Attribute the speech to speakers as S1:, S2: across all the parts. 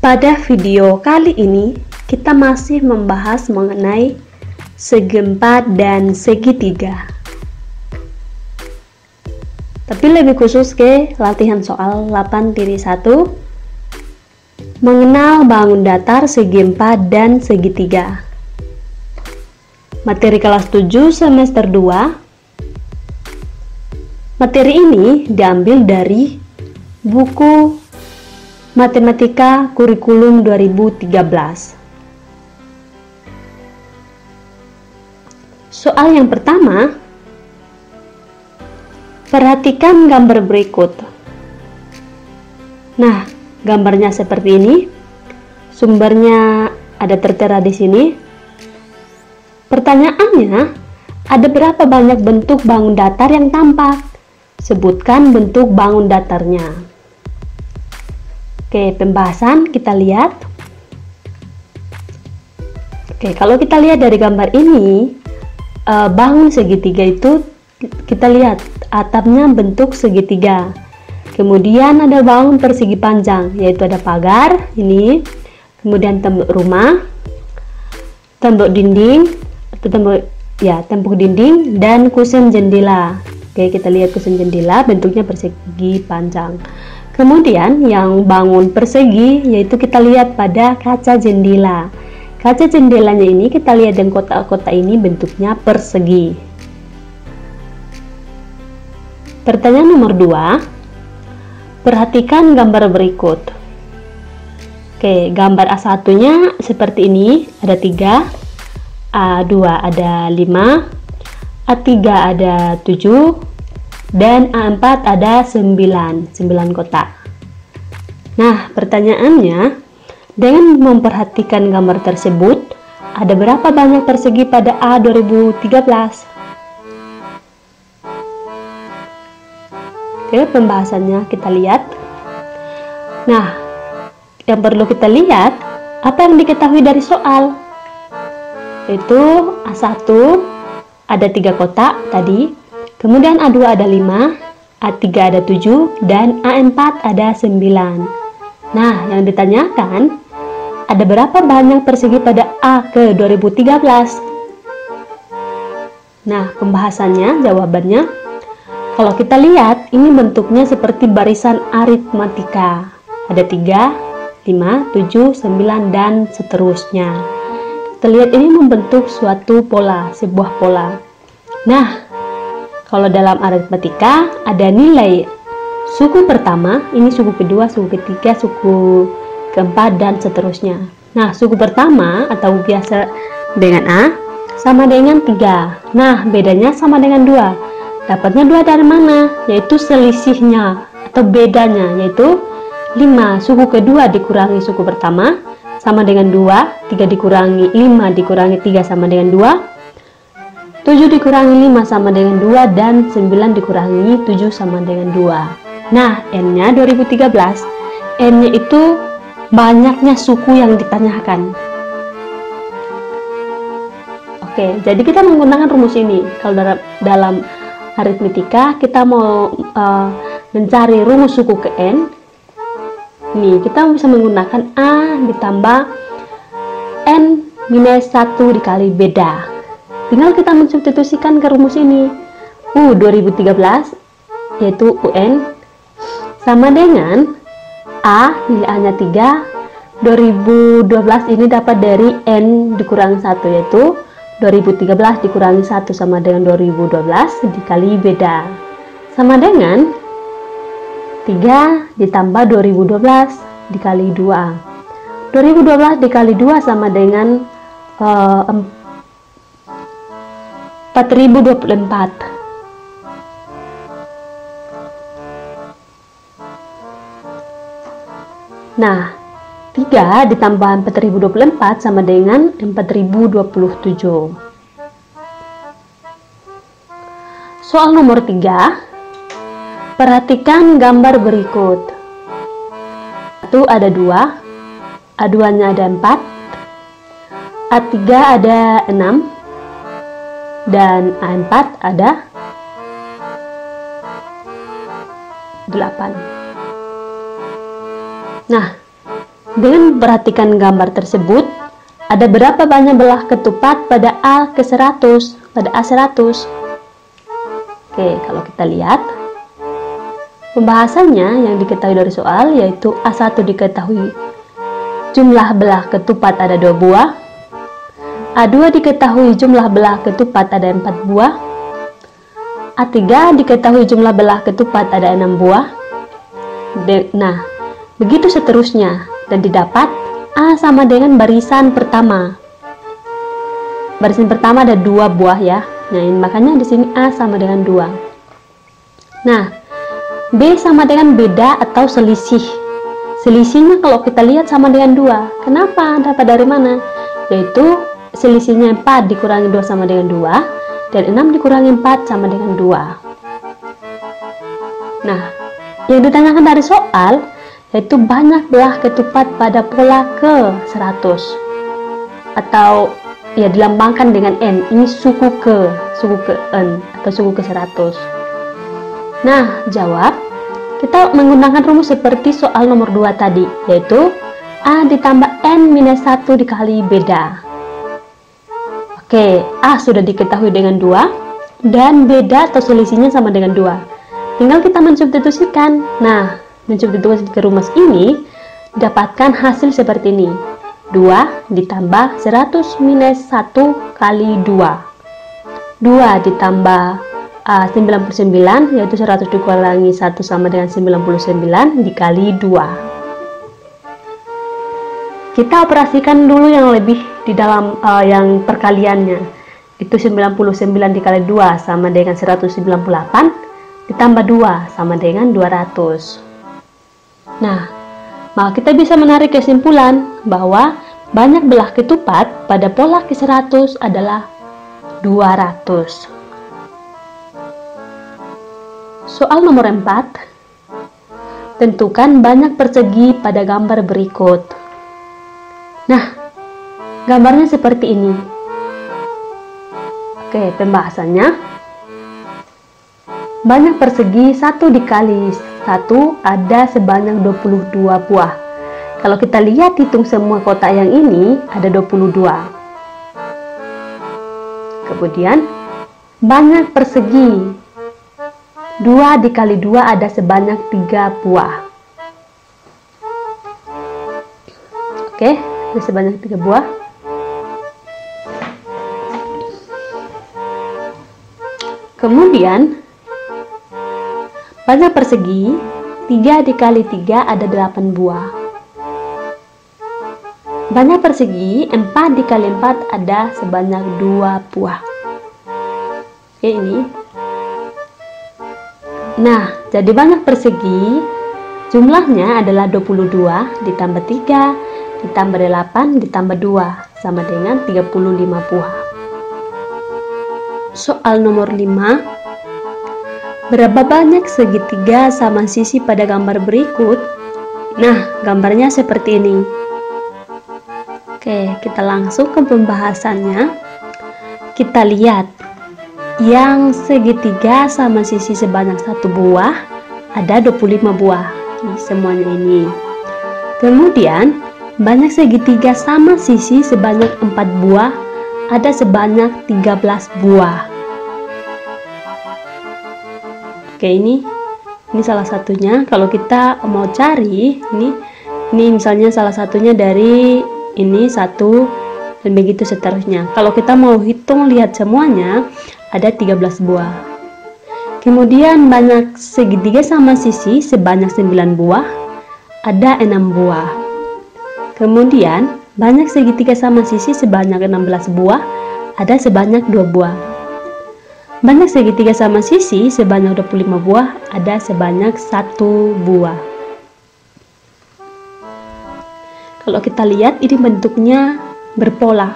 S1: Pada video kali ini, kita masih membahas mengenai segi 4 dan segitiga. Tapi lebih khusus ke latihan soal 8.1, mengenal bangun datar segi 4 dan segitiga. Materi kelas 7 semester 2. Materi ini diambil dari buku Matematika Kurikulum 2013. Soal yang pertama, perhatikan gambar berikut. Nah, gambarnya seperti ini. Sumbernya ada tertera di sini. Pertanyaannya, ada berapa banyak bentuk bangun datar yang tampak? Sebutkan bentuk bangun datarnya. Oke, pembahasan kita lihat. Oke, kalau kita lihat dari gambar ini, bangun segitiga itu kita lihat atapnya bentuk segitiga. Kemudian ada bangun persegi panjang, yaitu ada pagar ini, kemudian tembok rumah, tembok dinding atau tembok dinding dan kusen jendela. Oke, kita lihat kusen jendela bentuknya persegi panjang. Kemudian yang bangun persegi yaitu kita lihat pada kaca jendela. Kaca jendelanya ini kita lihat dan kotak-kotak ini bentuknya persegi. Pertanyaan nomor 2. Perhatikan gambar berikut. Oke, gambar A1-nya seperti ini, ada 3, A2 ada 5, A3 ada 7, dan A4 ada 9 kotak. Nah, pertanyaannya, dengan memperhatikan gambar tersebut, ada berapa banyak persegi pada A 2013? Oke, pembahasannya kita lihat. Nah, yang perlu kita lihat, apa yang diketahui dari soal? Yaitu A1 ada 3 kotak tadi, kemudian A2 ada 5, A3 ada 7, dan A4 ada 9. Nah, yang ditanyakan, ada berapa banyak persegi pada A ke 2013? Nah, pembahasannya, jawabannya, kalau kita lihat, ini bentuknya seperti barisan aritmatika. Ada 3, 5, 7, 9, dan seterusnya. Kita lihat ini membentuk suatu pola, sebuah pola. Nah, kalau dalam aritmatika ada nilai suku pertama, ini suku kedua, suku ketiga, suku keempat, dan seterusnya. Nah, suku pertama atau biasa dengan A sama dengan 3. Nah, bedanya sama dengan 2. Dapatnya 2 dari mana? Yaitu selisihnya atau bedanya, yaitu 5 suku kedua dikurangi suku pertama sama dengan 2, 3 dikurangi 5 dikurangi 3 sama dengan 2, 7 dikurangi 5 sama dengan 2, dan 9 dikurangi 7 sama dengan 2. Nah, N-nya 2013. N-nya itu banyaknya suku yang ditanyakan. Oke, jadi kita menggunakan rumus ini. Kalau dalam aritmetika, kita mau mencari rumus suku ke N. Nih, kita bisa menggunakan A ditambah N minus 1 dikali beda. Tinggal kita mensubstitusikan ke rumus ini. 2013 yaitu UN sama dengan A, nilai A-nya 3, 2012 ini dapat dari N dikurangi 1, yaitu 2013 dikurangi 1 sama dengan 2012 dikali beda. Sama dengan 3 ditambah 2012 dikali 2. 2012 dikali 2 sama dengan 4024. Nah, 3 ditambah 4024 sama dengan 4027. Soal nomor 3. Perhatikan gambar berikut. Satu ada 2, A2-nya ada 4, A3 ada 6, dan A4 ada 8. Nah, Dengan memperhatikan gambar tersebut, ada berapa banyak belah ketupat pada A ke 100, pada A100? Oke, kalau kita lihat, pembahasannya yang diketahui dari soal yaitu A1 diketahui jumlah belah ketupat ada 2 buah, A2 diketahui jumlah belah ketupat ada 4 buah, A3 diketahui jumlah belah ketupat ada 6 buah. Nah, begitu seterusnya, dan didapat A sama dengan barisan pertama. Barisan pertama ada 2 buah ya. Nah, makanya di sini A sama dengan 2. Nah, B sama dengan beda atau selisih. Selisihnya kalau kita lihat sama dengan 2. Kenapa? Dapat dari mana? Yaitu selisihnya 4 dikurangi 2 sama dengan 2, dan 6 dikurangi 4 sama dengan 2. Nah, yang ditanyakan dari soal yaitu banyak belah ketupat pada pola ke 100, atau ya dilambangkan dengan N. Ini suku ke N atau suku ke 100. Nah, jawab. Kita menggunakan rumus seperti soal nomor 2 tadi, yaitu A ditambah N minus 1 dikali beda. Oke, A sudah diketahui dengan 2, dan beda atau selisihnya sama dengan 2. Tinggal kita mensubstitusikan. Nah, mensubstitusikan rumus ini, dapatkan hasil seperti ini. 2 ditambah 100 minus 1 kali 2. 2 ditambah 99, yaitu 100 dikurangi 1 sama dengan 99 dikali 2. Kita operasikan dulu yang lebih di dalam yang perkaliannya. Itu 99 dikali 2 sama dengan 198, ditambah 2 sama dengan 200. Nah, maka kita bisa menarik kesimpulan bahwa banyak belah ketupat pada pola ke 100 adalah 200. Soal nomor 4. Tentukan banyak persegi pada gambar berikut. Nah, gambarnya seperti ini. Oke, pembahasannya. Banyak persegi 1 dikali 1 ada sebanyak 22 buah. Kalau kita lihat hitung semua kotak yang ini ada 22. Kemudian banyak persegi 2 dikali 2 ada sebanyak 3 buah. Oke, ada sebanyak 3 buah. Kemudian banyak persegi 3 dikali 3 ada 8 buah. Banyak persegi 4 dikali 4 ada sebanyak 2 buah. Oke, ini. Nah, jadi banyak persegi jumlahnya adalah 22 ditambah 3 ditambah 8 ditambah 2 sama dengan 35 buah. Soal nomor 5. Berapa banyak segitiga sama sisi pada gambar berikut? Nah, gambarnya seperti ini. Oke, kita langsung ke pembahasannya. Kita lihat. Yang segitiga sama sisi sebanyak 1 buah ada 25 buah. Ini semuanya ini. Kemudian banyak segitiga sama sisi sebanyak 4 buah ada sebanyak 13 buah. Oke, ini salah satunya. Kalau kita mau cari ini misalnya salah satunya dari ini 1 dan begitu seterusnya. Kalau kita mau hitung lihat semuanya ada 13 buah. Kemudian banyak segitiga sama sisi sebanyak 9 buah ada 6 buah. Kemudian banyak segitiga sama sisi sebanyak 16 buah ada sebanyak 2 buah. Banyak segitiga sama sisi sebanyak 25 buah ada sebanyak 1 buah. Kalau kita lihat ini bentuknya berpola.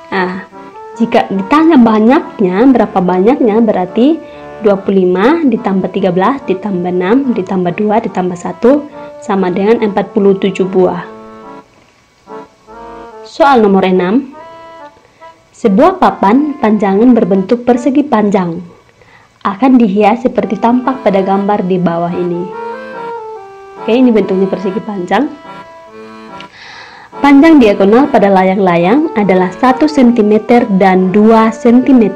S1: Nah, jika ditanya banyaknya, berapa banyaknya, berarti 25 ditambah 13 ditambah 6 ditambah 2 ditambah 1 sama dengan 47 buah. Soal nomor 6. Sebuah papan panjangan berbentuk persegi panjang akan dihias seperti tampak pada gambar di bawah ini. Oke, ini bentuknya persegi panjang. Panjang diagonal pada layang-layang adalah 1 cm dan 2 cm.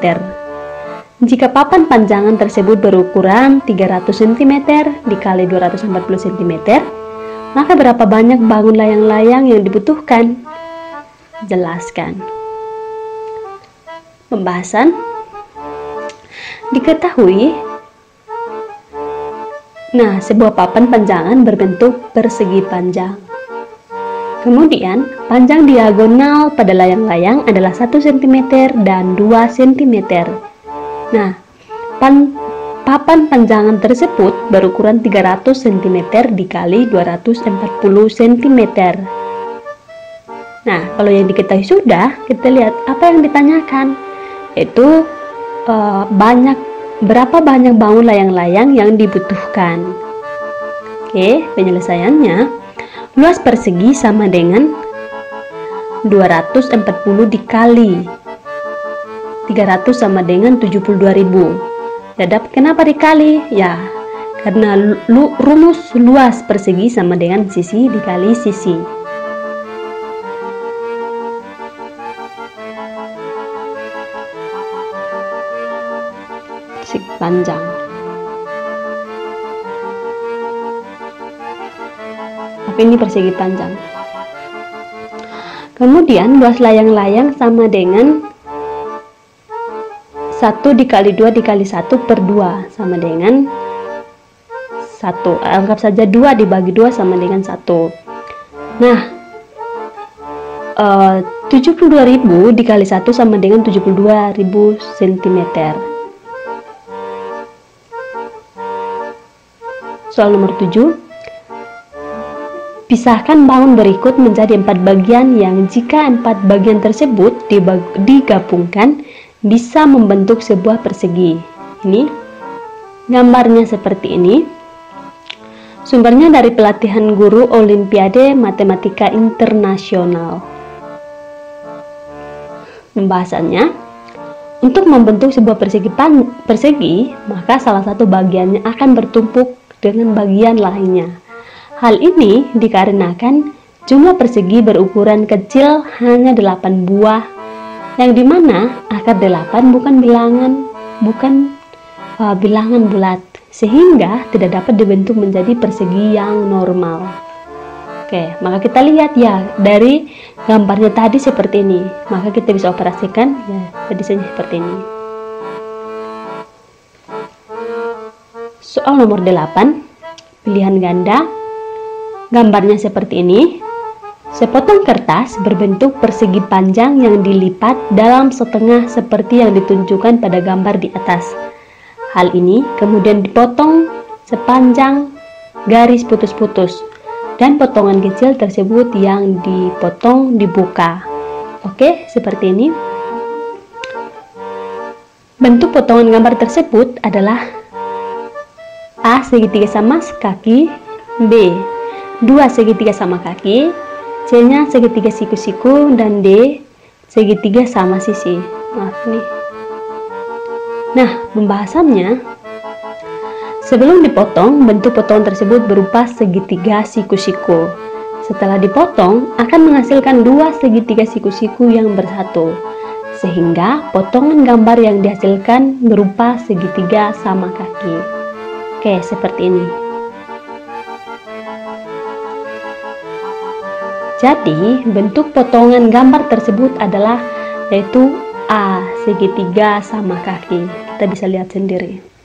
S1: Jika papan panjangan tersebut berukuran 300 cm dikali 240 cm, maka berapa banyak bangun layang-layang yang dibutuhkan? Jelaskan. Pembahasan. Diketahui, nah, sebuah papan panjangan berbentuk persegi panjang. Kemudian, panjang diagonal pada layang-layang adalah 1 cm dan 2 cm. Nah, papan panjangan tersebut berukuran 300 cm dikali 240 cm. Nah, kalau yang diketahui sudah, kita lihat apa yang ditanyakan, yaitu berapa banyak bangun layang-layang yang dibutuhkan. Oke, penyelesaiannya, luas persegi sama dengan 240 dikali 300 sama dengan 72.000. Kenapa dikali? Ya, karena rumus luas persegi sama dengan sisi dikali sisi. Persegi panjang. Apa ini persegi panjang? Kemudian luas layang-layang sama dengan 1 dikali 2 dikali 1 per 2 sama dengan 1. Anggap saja 2 dibagi 2 sama dengan 1. Nah, 72.000 dikali 1 sama dengan 72.000 cm. Soal nomor 7. Pisahkan bangun berikut menjadi 4 bagian yang jika 4 bagian tersebut digabungkan bisa membentuk sebuah persegi. Ini gambarnya seperti ini. Sumbernya dari pelatihan guru Olimpiade Matematika Internasional. Pembahasannya, untuk membentuk sebuah persegi, maka salah satu bagiannya akan bertumpuk dengan bagian lainnya. Hal ini dikarenakan jumlah persegi berukuran kecil hanya 8 buah, yang dimana akar 8 bukan bilangan bulat, sehingga tidak dapat dibentuk menjadi persegi yang normal. Oke, maka kita lihat ya, dari gambarnya tadi seperti ini, maka kita bisa operasikan ya desainnya seperti ini. Soal nomor 8, pilihan ganda. Gambarnya seperti ini. Sepotong kertas berbentuk persegi panjang yang dilipat dalam setengah seperti yang ditunjukkan pada gambar di atas. Hal ini kemudian dipotong sepanjang garis putus-putus, dan potongan kecil tersebut yang dipotong dibuka. Oke, seperti ini. Bentuk potongan gambar tersebut adalah A segitiga sama kaki, B 2 segitiga sama kaki, C-nya segitiga siku-siku, dan D segitiga sama sisi. Maaf nih. Nah, pembahasannya, sebelum dipotong, bentuk potongan tersebut berupa segitiga siku-siku. Setelah dipotong, akan menghasilkan 2 segitiga siku-siku yang bersatu, sehingga potongan gambar yang dihasilkan berupa segitiga sama kaki. Oke, seperti ini. Jadi, bentuk potongan gambar tersebut adalah yaitu A segitiga sama kaki. Kita bisa lihat sendiri.